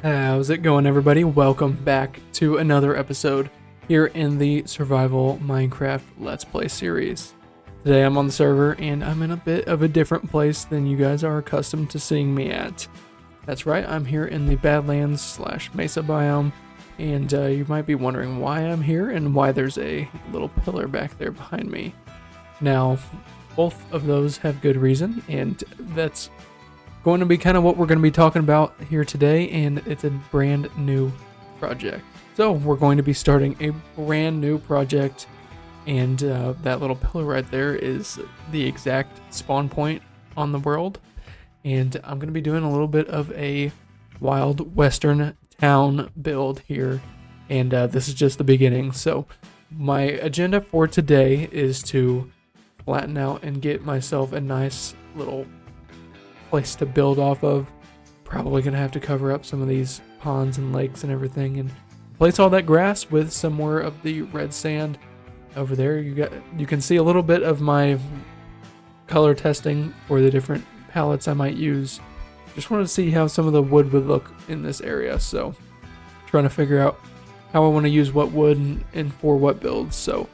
How's it going, everybody? Welcome back to another episode here in the Survival Minecraft Let's Play series. Today I'm on the server and I'm in a bit of a different place than you guys are accustomed to seeing me at. That's right, I'm here in the Badlands / Mesa biome, and you might be wondering why I'm here and why there's a little pillar back there behind me. Now, both of those have good reason, and that's going to be kind of what we're going to be talking about here today, and it's a brand new project. So we're going to be starting a brand new project, and that little pillar right there is the exact spawn point on the world, and I'm going to be doing a little bit of a wild western town build here, and this is just the beginning. So my agenda for today is to flatten out and get myself a nice little place to build off of. Probably gonna have to cover up some of these ponds and lakes and everything, and place all that grass with some more of the red sand over there. You can see a little bit of my color testing for the different palettes I might use. Just wanted to see how some of the wood would look in this area, so trying to figure out how I want to use what wood and for what builds. So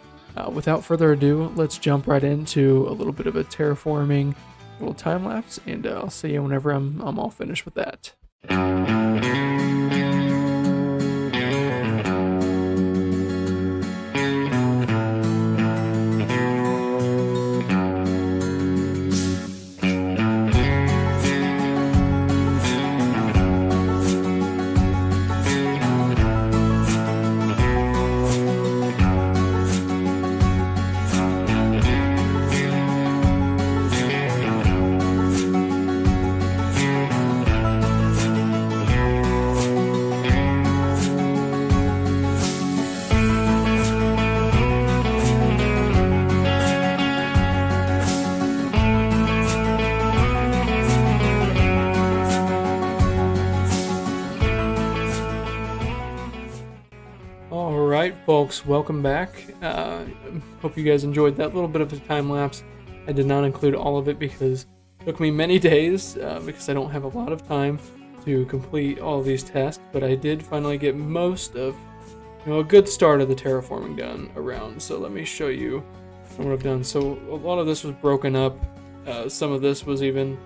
without further ado, let's jump right into a little bit of a terraforming little time lapse, and I'll see you whenever I'm all finished with that. Alright folks, welcome back. Hope you guys enjoyed that little bit of a time lapse. I did not include all of it because it took me many days because I don't have a lot of time to complete all of these tasks, but I did finally get most of, a good start of the terraforming done around. So let me show you what I've done. So a lot of this was broken up. Some of this was even...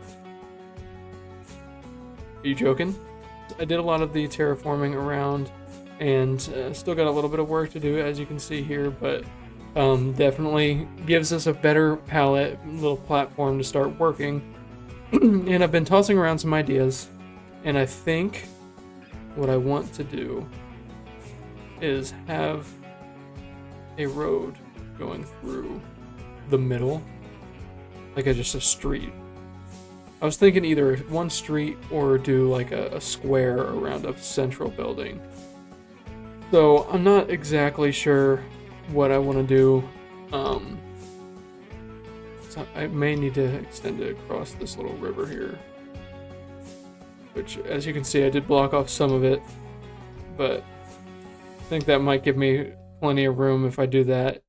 Are you joking? I did a lot of the terraforming around, and still got a little bit of work to do, as you can see here, but definitely gives us a better palette, little platform to start working. And I've been tossing around some ideas, and I think what I want to do is have a road going through the middle, like just a street. I was thinking either one street or do like a square around a central building. So I'm not exactly sure what I want to do. So I may need to extend it across this little river here, which, as you can see, I did block off some of it, but I think that might give me plenty of room if I do that,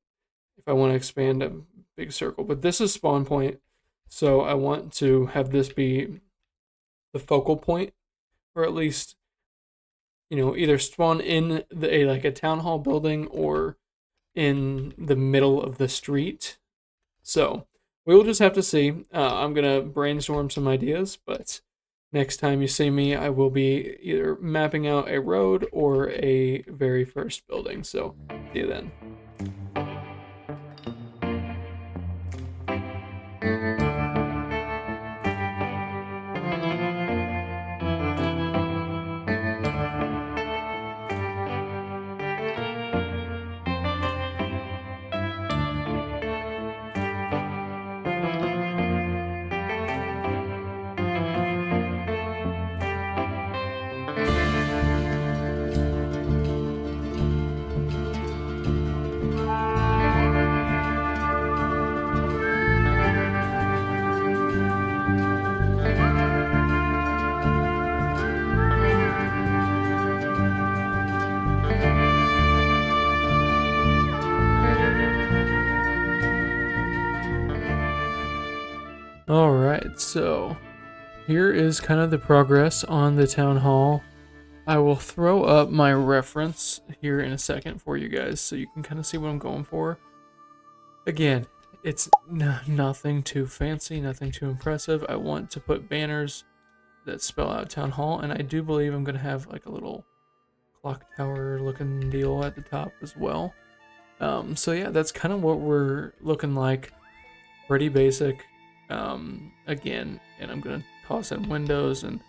if I want to expand a big circle. But this is spawn point, so I want to have this be the focal point, or at least, either spawn in a town hall building or in the middle of the street. So we will just have to see. I'm gonna brainstorm some ideas, but next time you see me, I will be either mapping out a road or a very first building. So see you then. Alright, so here is kind of the progress on the town hall. I will throw up my reference here in a second for you guys so you can kind of see what I'm going for. Again, it's nothing too fancy, nothing too impressive. I want to put banners that spell out Town Hall, and I do believe I'm going to have like a little clock tower looking deal at the top as well. So yeah, that's kind of what we're looking like. Pretty basic. Again, and I'm going to toss in windows and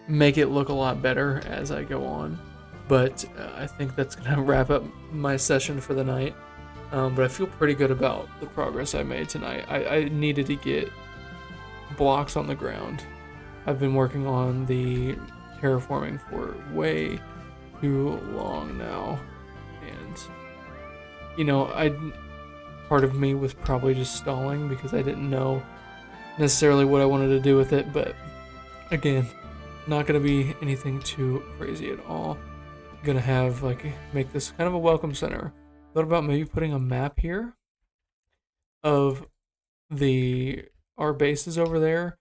make it look a lot better as I go on. But I think that's going to wrap up my session for the night. But I feel pretty good about the progress I made tonight. I needed to get blocks on the ground. I've been working on the terraforming for way too long now. And, you know, part of me was probably just stalling because I didn't know necessarily what I wanted to do with it. But again, not going to be anything too crazy at all. Gonna have make this kind of a welcome center. Thought about maybe putting a map here of our bases over there.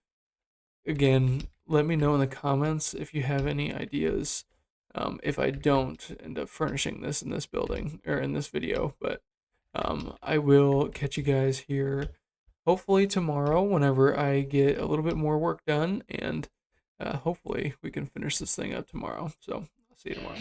Again, let me know in the comments if you have any ideas. If I don't end up furnishing this in this building or in this video, but I will catch you guys here hopefully tomorrow whenever I get a little bit more work done, and hopefully we can finish this thing up tomorrow. So I'll see you tomorrow.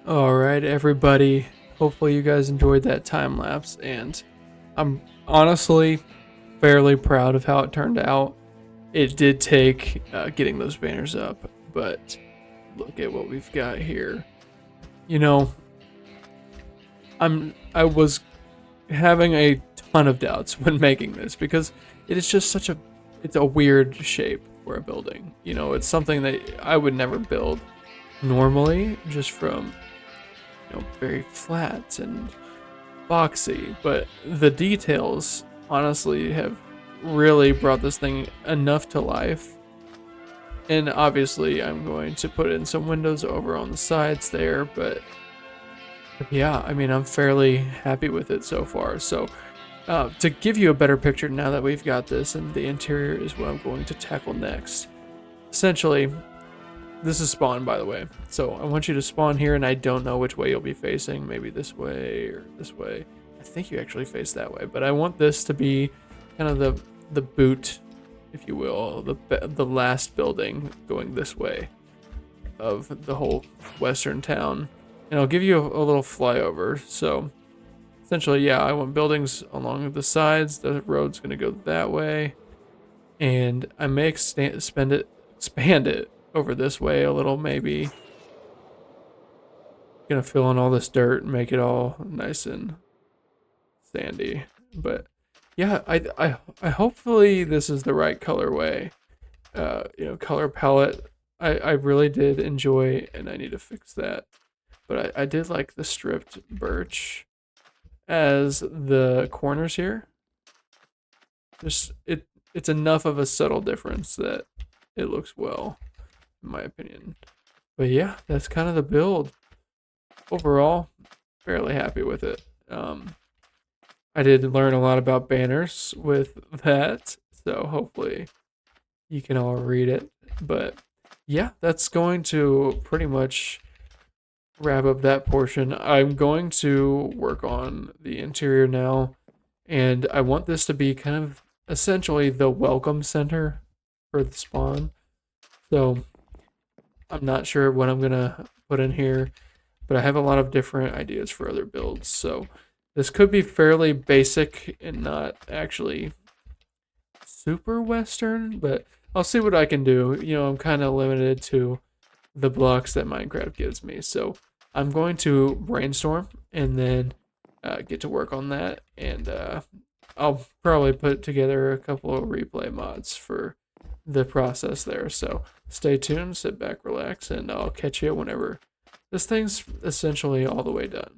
All right, everybody. Hopefully you guys enjoyed that time lapse, and I'm honestly fairly proud of how it turned out. It did take getting those banners up, but look at what we've got here. You know, I was having a ton of doubts when making this because it is just it's a weird shape for a building. You know, it's something that I would never build normally just from very flat and boxy, but the details honestly have really brought this thing enough to life. And obviously I'm going to put in some windows over on the sides there, but yeah, I mean, I'm fairly happy with it so far. So to give you a better picture now that we've got this, and the interior is what I'm going to tackle next. Essentially, this is spawn, by the way. So I want you to spawn here, and I don't know which way you'll be facing. Maybe this way or this way. I think you actually face that way, but I want this to be kind of the boot, if you will, the last building going this way of the whole western town. And I'll give you a little flyover. So essentially, yeah, I want buildings along the sides. The road's going to go that way, and I may expand it over this way a little, maybe. Gonna fill in all this dirt and make it all nice and sandy. But yeah, I hopefully this is the right colorway. Color palette. I really did enjoy, and I need to fix that. But I did like the stripped birch as the corners here. Just it's enough of a subtle difference that it looks well, in my opinion. But yeah, that's kind of the build. Overall, fairly happy with it. I did learn a lot about banners with that, so hopefully you can all read it. But yeah, that's going to pretty much wrap up that portion. I'm going to work on the interior now. And I want this to be kind of essentially the welcome center for the spawn. So I'm not sure what I'm gonna put in here, but I have a lot of different ideas for other builds. So this could be fairly basic and not actually super Western, but I'll see what I can do. You know, I'm kind of limited to the blocks that Minecraft gives me. So I'm going to brainstorm and then get to work on that. And I'll probably put together a couple of replay mods for the process there. So stay tuned, sit back, relax, and I'll catch you whenever this thing's essentially all the way done.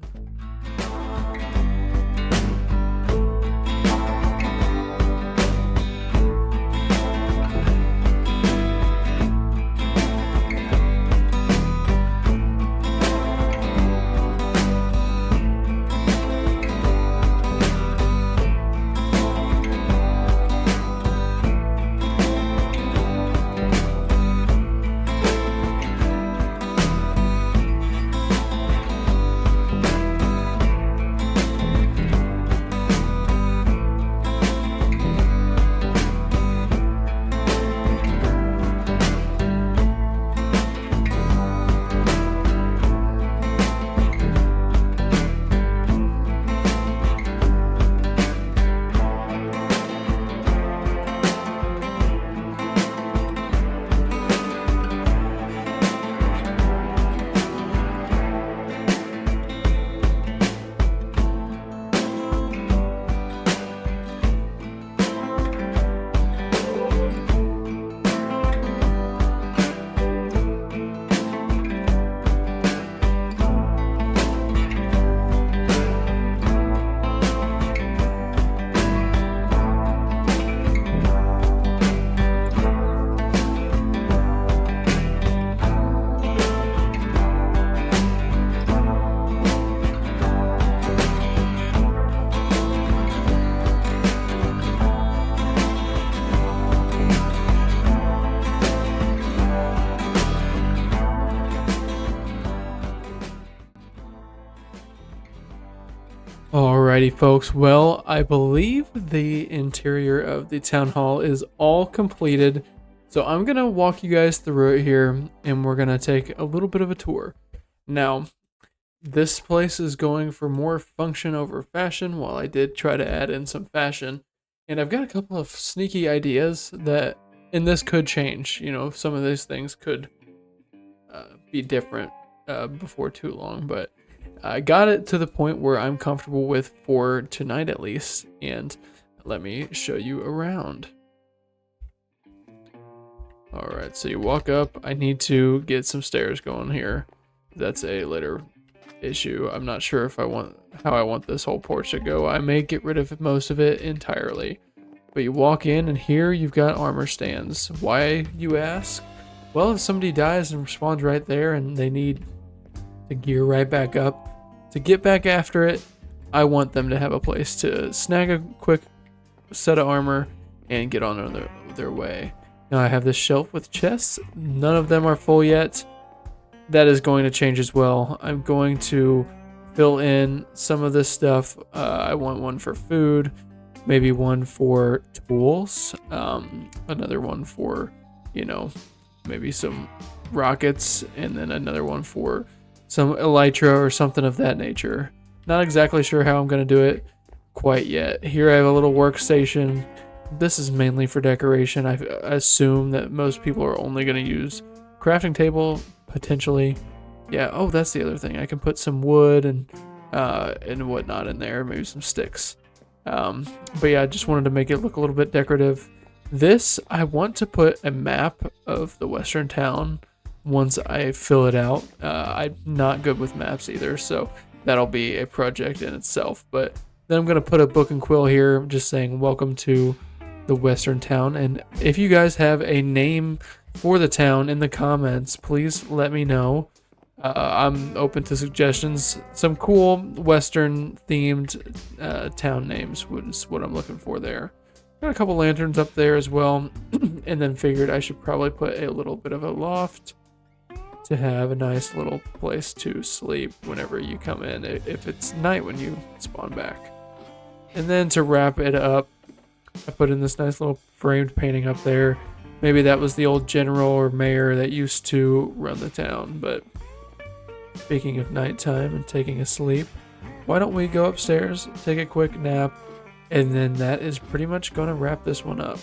Alrighty, folks. Well, I believe the interior of the town hall is all completed. So I'm going to walk you guys through it here, and we're going to take a little bit of a tour. Now, this place is going for more function over fashion, while I did try to add in some fashion. And I've got a couple of sneaky ideas that, and this could change. You know, some of these things could be different before too long, but I got it to the point where I'm comfortable with for tonight at least, and let me show you around. Alright, so you walk up. I need to get some stairs going here. That's a later issue. I'm not sure if I want how I want this whole porch to go. I may get rid of most of it entirely. But you walk in, and here you've got armor stands. Why, you ask? Well, if somebody dies and spawns right there and they need to gear right back up to get back after it, I want them to have a place to snag a quick set of armor and get on their way. Now I have this shelf with chests. None of them are full yet. That is going to change as well. I'm going to fill in some of this stuff. I want one for food, maybe one for tools, another one for, you know, maybe some rockets, and then another one for some elytra or something of that nature. Not exactly sure how I'm going to do it quite yet. Here I have a little workstation. This is mainly for decoration. I assume that most people are only going to use crafting table, potentially. Yeah, oh, that's the other thing. I can put some wood and whatnot in there, maybe some sticks. But yeah, I just wanted to make it look a little bit decorative. This, I want to put a map of the western town once I fill it out. I'm not good with maps either, so that'll be a project in itself. But then I'm going to put a book and quill here just saying welcome to the western town. And if you guys have a name for the town in the comments, please let me know. I'm open to suggestions. Some cool western themed town names is what I'm looking for there. Got a couple lanterns up there as well, and then figured I should probably put a little bit of a loft to have a nice little place to sleep whenever you come in, if it's night when you spawn back. And then to wrap it up, I put in this nice little framed painting up there. Maybe that was the old general or mayor that used to run the town. But speaking of nighttime and taking a sleep, why don't we go upstairs, take a quick nap, and then that is pretty much going to wrap this one up.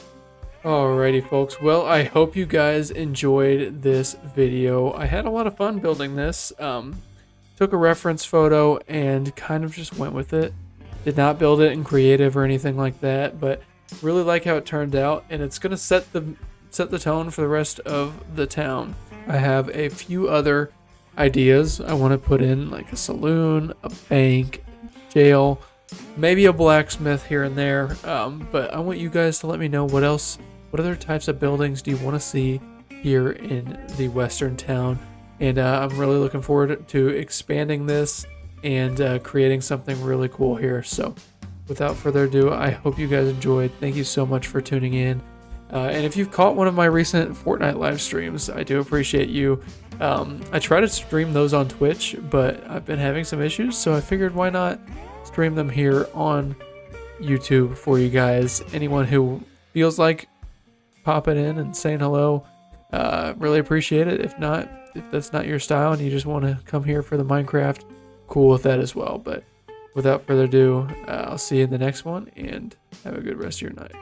Alrighty folks, well I hope you guys enjoyed this video. I had a lot of fun building this. Took a reference photo and kind of just went with it. Did not build it in creative or anything like that, but really like how it turned out, and it's going to set the tone for the rest of the town. I have a few other ideas I want to put in, like a saloon, a bank, jail, maybe a blacksmith here and there, but I want you guys to let me know what other types of buildings do you want to see here in the western town. And I'm really looking forward to expanding this and creating something really cool here. So without further ado, I hope you guys enjoyed. Thank you so much for tuning in. And if you've caught one of my recent Fortnite live streams, I do appreciate you. I try to stream those on Twitch, but I've been having some issues, so I figured why not stream them here on YouTube for you guys. Anyone who feels like popping in and saying hello, really appreciate it. If not, if that's not your style and you just want to come here for the Minecraft, cool with that as well. But without further ado, I'll see you in the next one, and have a good rest of your night.